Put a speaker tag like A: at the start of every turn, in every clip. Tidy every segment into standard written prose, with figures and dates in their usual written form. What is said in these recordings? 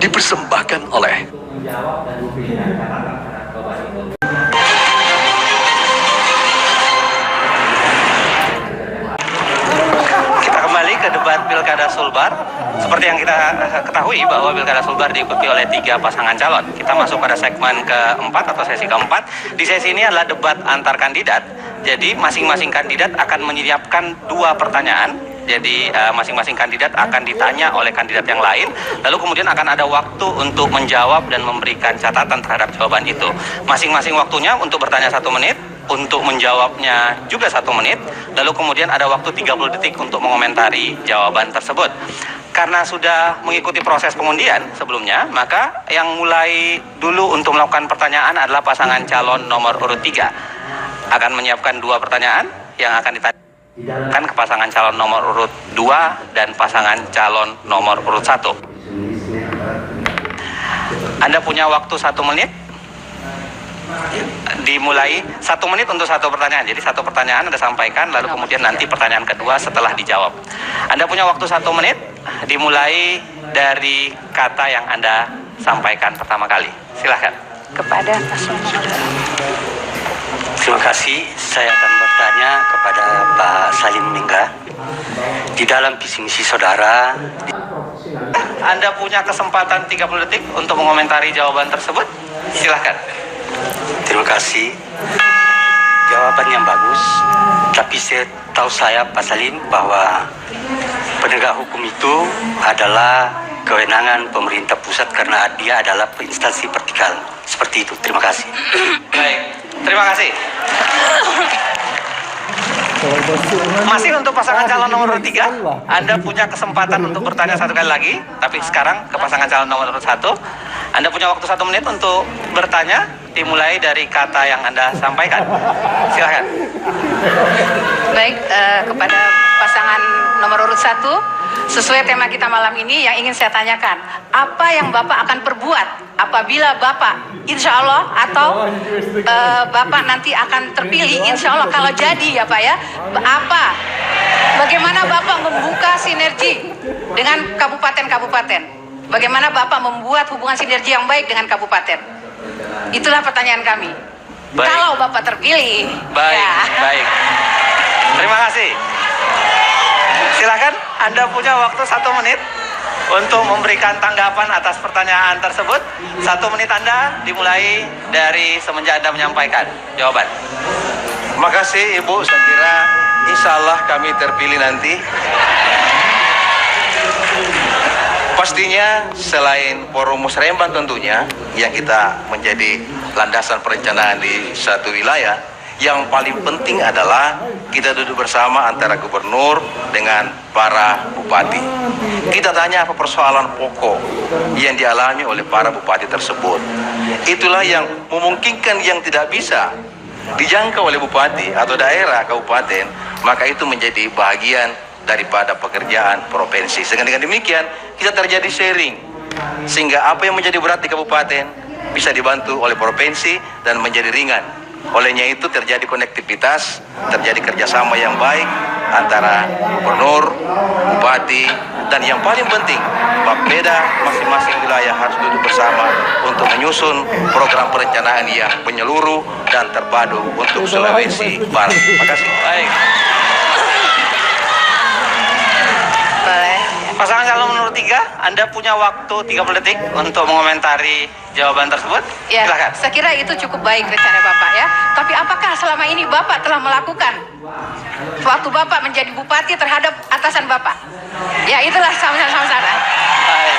A: dipersembahkan oleh
B: kembali ke debat Pilkada Sulbar. Seperti yang kita ketahui bahwa Pilkada Sulbar diikuti oleh 3 pasangan calon. Kita masuk pada segmen keempat atau sesi keempat. Di sesi ini adalah debat antar kandidat. Jadi masing-masing kandidat akan menyiapkan 2 pertanyaan. Jadi masing-masing kandidat akan ditanya oleh kandidat yang lain. Lalu kemudian akan ada waktu untuk menjawab dan memberikan catatan terhadap jawaban itu. Masing-masing waktunya untuk bertanya 1 menit. Untuk menjawabnya juga 1 menit, lalu kemudian ada waktu 30 detik untuk mengomentari jawaban tersebut. Karena sudah mengikuti proses pengundian sebelumnya, maka yang mulai dulu untuk melakukan pertanyaan adalah pasangan calon nomor urut 3. Akan menyiapkan 2 pertanyaan yang akan ditanyakan ke pasangan calon nomor urut 2 dan pasangan calon nomor urut 1. Anda punya waktu 1 menit. Dimulai 1 menit untuk 1 pertanyaan. Jadi 1 pertanyaan Anda sampaikan, lalu kemudian nanti pertanyaan kedua setelah dijawab. Anda punya waktu 1 menit, dimulai dari kata yang Anda sampaikan pertama kali. Silahkan.
C: Kepada paslon.
D: Terima kasih. Saya akan bertanya kepada Pak Salim Mingga. Di dalam visi misi saudara,
B: Anda punya kesempatan 30 detik untuk mengomentari jawaban tersebut. Silahkan.
D: terima kasih. Jawaban yang bagus. Tapi setahu saya Pak Salim bahwa penegak hukum itu adalah kewenangan pemerintah pusat karena dia adalah instansi vertikal. Seperti itu. Terima kasih.
B: Baik, terima kasih. Masih untuk pasangan calon nomor 3, Anda punya kesempatan untuk bertanya 1 kali lagi. Tapi sekarang ke pasangan calon nomor 1, Anda punya waktu 1 menit untuk bertanya, dimulai dari kata yang Anda sampaikan. Silahkan.
C: Baik, kepada pasangan nomor urut 1, sesuai tema kita malam ini yang ingin saya tanyakan, apa yang Bapak akan perbuat apabila Bapak insya Allah atau Bapak nanti akan terpilih insya Allah kalau jadi ya Pak ya, bagaimana Bapak membuka sinergi dengan kabupaten-kabupaten, bagaimana Bapak membuat hubungan sinergi yang baik dengan kabupaten? Itulah pertanyaan kami.
B: Baik.
C: Kalau Bapak terpilih.
B: Baik,
C: ya.
B: baik. Terima kasih. Silakan, Anda punya waktu 1 menit untuk memberikan tanggapan atas pertanyaan tersebut. 1 menit Anda dimulai dari semenjak Anda menyampaikan jawaban.
E: Terima kasih Ibu, saya kira insya Allah kami terpilih nanti. Pastinya selain forum musrembang tentunya yang kita menjadi landasan perencanaan di satu wilayah, yang paling penting adalah kita duduk bersama antara gubernur dengan para bupati. Kita tanya apa persoalan pokok yang dialami oleh para bupati tersebut. Itulah yang memungkinkan yang tidak bisa dijangkau oleh bupati atau daerah kabupaten, maka itu menjadi bagian daripada pekerjaan provinsi. Dengan demikian kita terjadi sharing, sehingga apa yang menjadi berat di kabupaten bisa dibantu oleh provinsi dan menjadi ringan. Olehnya itu terjadi konektivitas, terjadi kerjasama yang baik antara gubernur, bupati, dan yang paling penting Bapeda masing-masing wilayah harus duduk bersama untuk menyusun program perencanaan yang menyeluruh dan terpadu untuk Sulawesi Barat. Terima kasih.
B: Baik.
C: Boleh.
B: Pasangan calon nomor 3, Anda punya waktu 30 detik untuk mengomentari jawaban tersebut.
C: Ya,
B: Silakan.
C: saya kira itu cukup baik rencana Bapak ya. Tapi apakah selama ini Bapak telah melakukan waktu Bapak menjadi bupati terhadap atasan Bapak? Ya, itulah sama-sama.
B: Baik.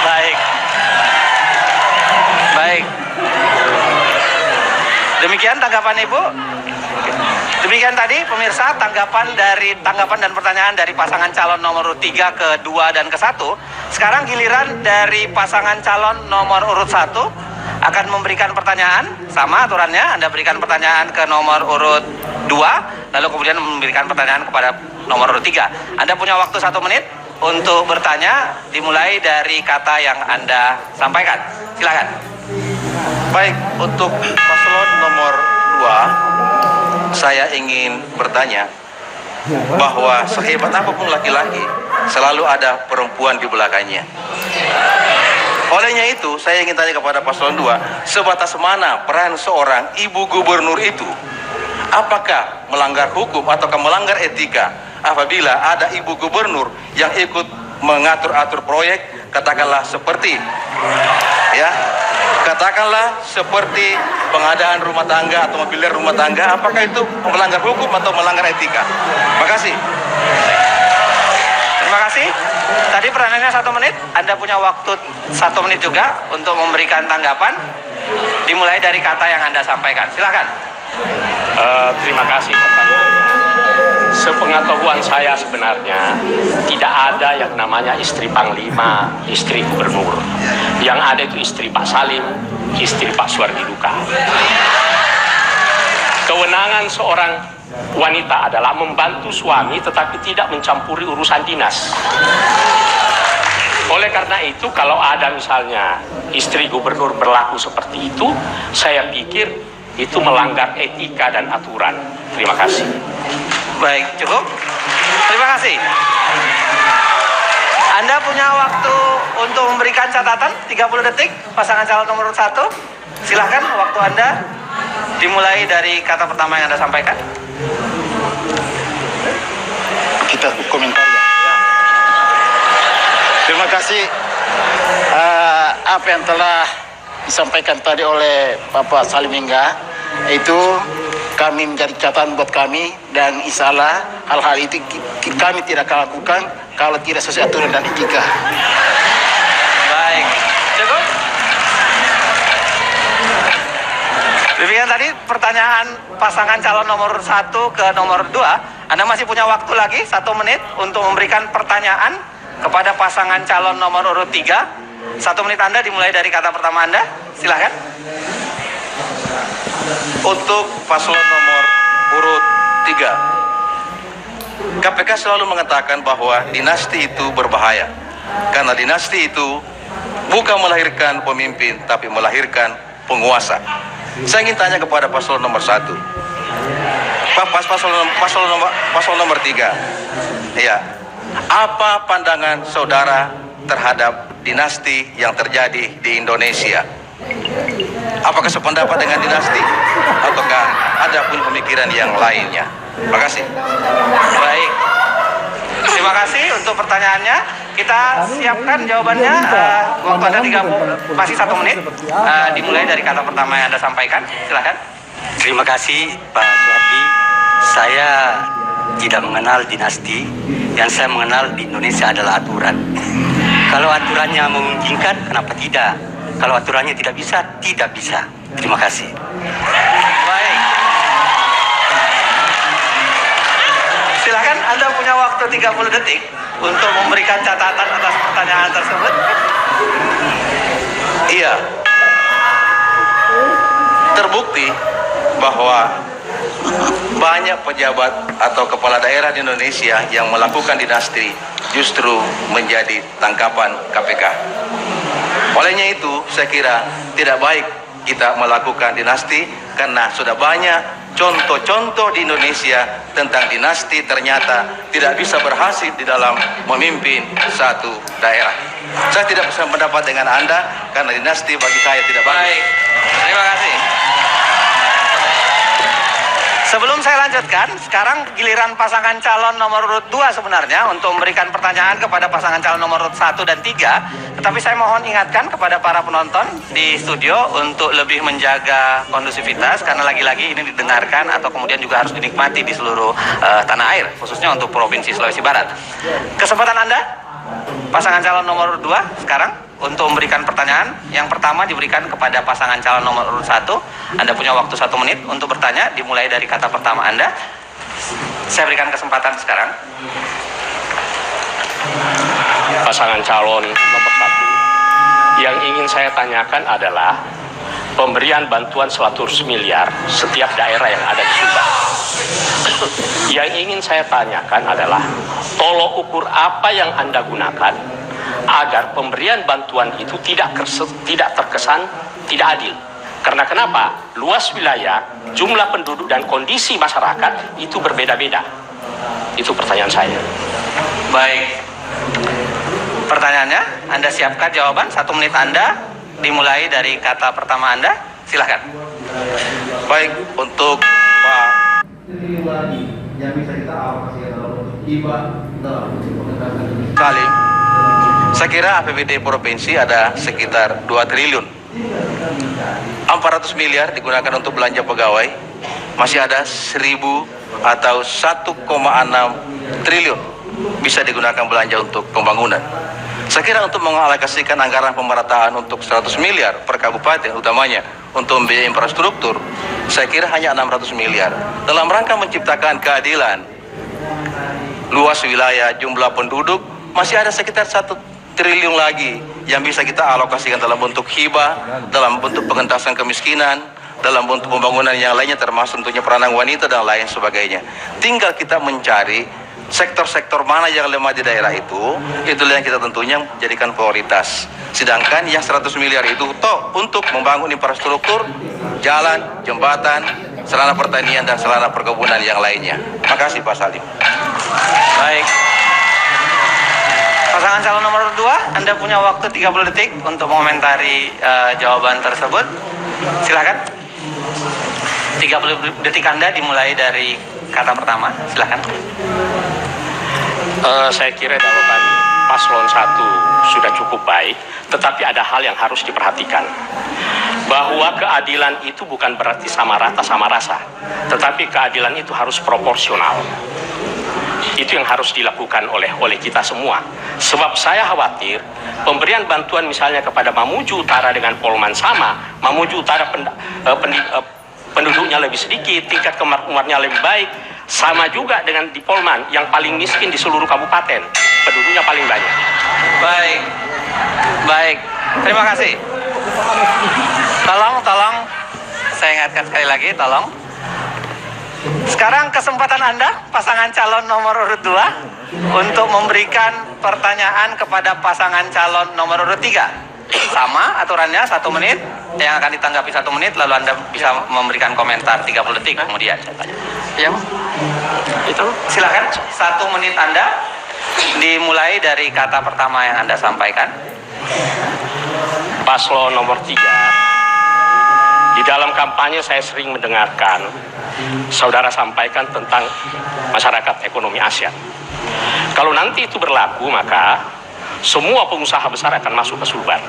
B: Baik. Baik. Demikian tanggapan Ibu. Demikian tadi pemirsa tanggapan dan pertanyaan dari pasangan calon nomor urut 3 ke 2 dan ke 1. Sekarang giliran dari pasangan calon nomor urut 1 akan memberikan pertanyaan, sama aturannya. Anda berikan pertanyaan ke nomor urut 2, lalu kemudian memberikan pertanyaan kepada nomor urut 3. Anda punya waktu 1 menit untuk bertanya, dimulai dari kata yang Anda sampaikan. Silakan.
E: Baik, untuk paslon nomor 2, saya ingin bertanya bahwa sehebat apapun laki-laki, selalu ada perempuan di belakangnya. Olehnya itu, saya ingin tanya kepada paslon 2, sebatas mana peran seorang ibu gubernur itu? Apakah melanggar hukum ataukah melanggar etika apabila ada ibu gubernur yang ikut mengatur-atur proyek, katakanlah seperti pengadaan rumah tangga atau mobilier rumah tangga, apakah itu melanggar hukum atau melanggar etika? Makasih.
B: Terima kasih. Tadi peranannya 1 menit. Anda punya waktu 1 menit juga untuk memberikan tanggapan. Dimulai dari kata yang Anda sampaikan. Silakan.
A: Terima kasih pertanyaannya. Sepengetahuan saya sebenarnya tidak ada yang namanya istri panglima, istri gubernur. Yang ada itu istri Pak Salim, istri Pak Suardi Duka. Kewenangan seorang wanita adalah membantu suami tetapi tidak mencampuri urusan dinas. Oleh karena itu, kalau ada misalnya istri gubernur berlaku seperti itu, saya pikir itu melanggar etika dan aturan. Terima kasih.
B: Baik, cukup. Terima kasih. Anda punya waktu untuk memberikan catatan 30 detik pasangan calon nomor 1. Silahkan, waktu Anda dimulai dari kata pertama yang Anda sampaikan.
F: Kita komentar ya. Terima kasih apa yang telah disampaikan tadi oleh Bapak Salim Mingga, itu kami menjadi catatan buat kami, dan insya Allah hal-hal itu kami tidak akan lakukan kalau tidak sesuai aturan dan etika.
B: Baik, cukup. Demikian tadi pertanyaan pasangan calon nomor 1 ke nomor 2. Anda masih punya waktu lagi 1 menit untuk memberikan pertanyaan kepada pasangan calon nomor urut 3. 1 menit Anda dimulai dari kata pertama Anda. Silahkan.
E: Untuk paslon nomor urut 3, KPK selalu mengatakan bahwa dinasti itu berbahaya, karena dinasti itu bukan melahirkan pemimpin tapi melahirkan penguasa. Saya ingin tanya kepada paslon nomor 1, paslon nomor 3, ya, apa pandangan saudara terhadap dinasti yang terjadi di Indonesia? Apakah sependapat dengan dinasti ataukah ada pun pemikiran yang lainnya? Terima kasih.
B: Baik. Terima kasih untuk pertanyaannya. Kita siapkan jawabannya. Waktu Anda 30, masih 1 menit. Dimulai dari kata pertama yang Anda sampaikan. Silahkan.
D: Terima kasih Pak Suardi. Saya tidak mengenal dinasti. Yang saya mengenal di Indonesia adalah aturan. Kalau aturannya memungkinkan, kenapa tidak? Kalau aturannya tidak bisa, tidak bisa. Terima kasih.
B: Baik. Silahkan, Anda punya waktu 30 detik untuk memberikan catatan atas pertanyaan tersebut.
E: Iya. Terbukti bahwa banyak pejabat atau kepala daerah di Indonesia yang melakukan dinasti justru menjadi tangkapan KPK. Olehnya itu, saya kira tidak baik kita melakukan dinasti, karena sudah banyak contoh-contoh di Indonesia tentang dinasti ternyata tidak bisa berhasil di dalam memimpin satu daerah. Saya tidak bisa pendapat dengan Anda, karena dinasti bagi saya tidak baik.
B: Baik, terima kasih. Sebelum saya lanjutkan, sekarang giliran pasangan calon nomor urut 2 sebenarnya untuk memberikan pertanyaan kepada pasangan calon nomor urut 1 dan 3. Tetapi saya mohon ingatkan kepada para penonton di studio untuk lebih menjaga kondusivitas, karena lagi-lagi ini didengarkan atau kemudian juga harus dinikmati di seluruh tanah air, khususnya untuk Provinsi Sulawesi Barat. Kesempatan Anda, pasangan calon nomor 2 sekarang, untuk memberikan pertanyaan. Yang pertama diberikan kepada pasangan calon nomor urut 1. Anda punya waktu 1 menit untuk bertanya, dimulai dari kata pertama Anda. Saya berikan kesempatan sekarang.
A: Pasangan calon nomor 1, yang ingin saya tanyakan adalah pemberian bantuan 100 miliar setiap daerah yang ada di Sumbar. Yang ingin saya tanyakan adalah tolok ukur apa yang Anda gunakan agar pemberian bantuan itu tidak terkesan tidak adil. Karena kenapa? Luas wilayah, jumlah penduduk dan kondisi masyarakat itu berbeda-beda. Itu pertanyaan saya.
B: Baik, Pertanyaannya, Anda siapkan jawaban, 1 menit Anda dimulai dari kata pertama Anda, silahkan.
E: Baik, untuk Pak Salim, saya kira APBD provinsi ada sekitar 2 triliun. 400 miliar digunakan untuk belanja pegawai, masih ada 1.000 atau 1,6 triliun bisa digunakan belanja untuk pembangunan. Saya kira untuk mengalokasikan anggaran pemerataan untuk 100 miliar per kabupaten utamanya untuk membiayai infrastruktur, saya kira hanya 600 miliar. Dalam rangka menciptakan keadilan, luas wilayah, jumlah penduduk, masih ada sekitar 1 triliun lagi yang bisa kita alokasikan dalam bentuk hibah, dalam bentuk pengentasan kemiskinan, dalam bentuk pembangunan yang lainnya termasuk tentunya peranan wanita dan lain sebagainya. Tinggal kita mencari sektor-sektor mana yang lemah di daerah itulah yang kita tentunya jadikan prioritas. Sedangkan yang 100 miliar itu untuk membangun infrastruktur, jalan, jembatan, sarana pertanian dan sarana perkebunan yang lainnya. Makasih Pak Salim.
B: Baik. Pasangan calon nomor 2, Anda punya waktu 30 detik untuk mengomentari jawaban tersebut. Silakan. 30 detik Anda dimulai dari kata pertama. Silakan.
A: Saya kira jawaban paslon 1 sudah cukup baik, tetapi ada hal yang harus diperhatikan. Bahwa keadilan itu bukan berarti sama rata sama rasa, tetapi keadilan itu harus proporsional. Itu yang harus dilakukan oleh kita semua. Sebab saya khawatir pemberian bantuan misalnya kepada Mamuju Utara dengan Polman sama, Mamuju Utara penduduknya lebih sedikit, tingkat kemakmurannya lebih baik, sama juga dengan di Polman yang paling miskin di seluruh kabupaten, penduduknya paling banyak.
B: Baik, terima kasih. Tolong, saya ingatkan sekali lagi, tolong. Sekarang kesempatan Anda, pasangan calon nomor urut 2, untuk memberikan pertanyaan kepada pasangan calon nomor urut 3. Sama aturannya, 1 menit, yang akan ditanggapi 1 menit, lalu Anda bisa memberikan komentar 30 detik kemudian. Ya, itu silakan, 1 menit Anda dimulai dari kata pertama yang Anda sampaikan.
A: Paslon nomor 3, di dalam kampanye saya sering mendengarkan saudara sampaikan tentang masyarakat ekonomi ASEAN. Kalau nanti itu berlaku, maka semua pengusaha besar akan masuk ke Sulbar.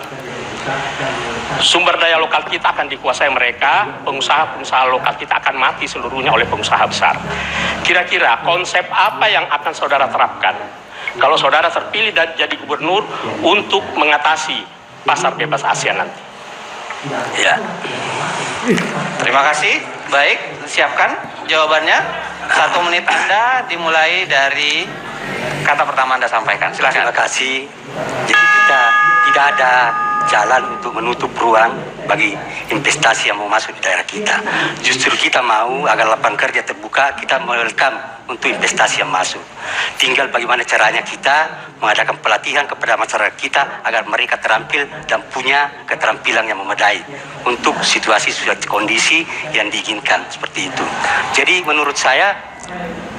A: Sumber daya lokal kita akan dikuasai mereka, pengusaha lokal kita akan mati seluruhnya oleh pengusaha besar. Kira-kira konsep apa yang akan saudara terapkan kalau saudara terpilih dan jadi gubernur untuk mengatasi pasar bebas ASEAN nanti?
B: Ya. Terima kasih. Baik, siapkan jawabannya. 1 menit Anda dimulai dari kata pertama Anda sampaikan. Silakan.
D: Terima kasih. Jadi kita tidak ada jalan untuk menutup ruang bagi investasi yang mau masuk di daerah kita. Justru kita mau agar lapangan kerja terbuka, kita welcome untuk investasi yang masuk. Tinggal bagaimana caranya kita mengadakan pelatihan kepada masyarakat kita agar mereka terampil dan punya keterampilan yang memadai untuk situasi kondisi yang diinginkan seperti itu. Jadi menurut saya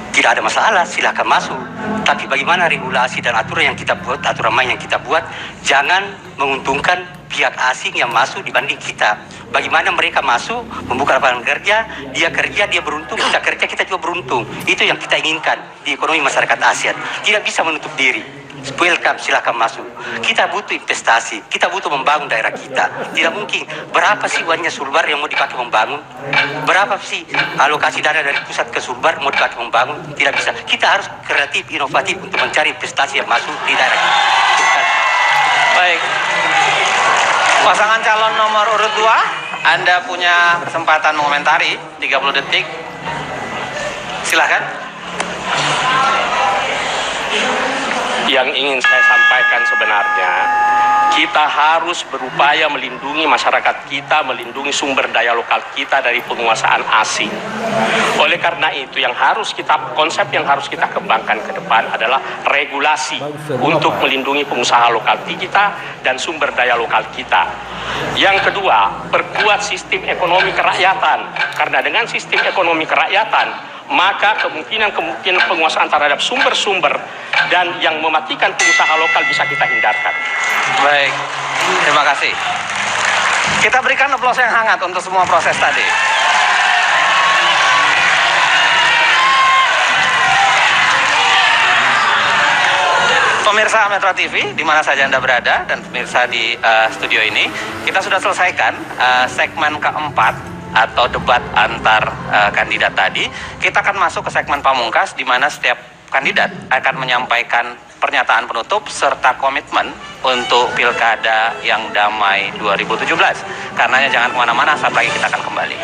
D: tidak ada masalah, silakan masuk. Tapi bagaimana regulasi dan aturan yang kita buat, aturan main yang kita buat, jangan menguntungkan pihak asing yang masuk dibanding kita. Bagaimana mereka masuk, membuka lapangan kerja, dia kerja, dia beruntung, kita kerja, kita juga beruntung. Itu yang kita inginkan di ekonomi masyarakat ASEAN. Tidak bisa menutup diri. Welcome, silakan masuk. Kita butuh investasi, kita butuh membangun daerah kita. Tidak mungkin, berapa sih uangnya Sulbar yang mau dipakai membangun? Berapa sih alokasi dana dari pusat ke Sulbar mau dipakai membangun? Tidak bisa. Kita harus kreatif, inovatif untuk mencari investasi yang masuk di daerah kita.
B: Baik. Pasangan calon nomor urut 2, Anda punya kesempatan mengomentari 30 detik. Silakan.
A: Yang ingin saya sampaikan sebenarnya, kita harus berupaya melindungi masyarakat kita, melindungi sumber daya lokal kita dari penguasaan asing. Oleh karena itu, konsep yang harus kita kembangkan ke depan adalah regulasi untuk melindungi pengusaha lokal kita dan sumber daya lokal kita. Yang kedua, perkuat sistem ekonomi kerakyatan, karena dengan sistem ekonomi kerakyatan maka kemungkinan penguasaan terhadap sumber-sumber dan yang mematikan pengusaha lokal bisa kita hindarkan.
B: Baik, terima kasih. Kita berikan aplaus yang hangat untuk semua proses tadi. Pemirsa Metro TV, di mana saja Anda berada, dan pemirsa di studio ini, kita sudah selesaikan segmen keempat atau debat antar kandidat tadi. Kita akan masuk ke segmen pamungkas, di mana setiap kandidat akan menyampaikan pernyataan penutup serta komitmen untuk pilkada yang damai 2017. Karenanya jangan kemana-mana, saat lagi kita akan kembali.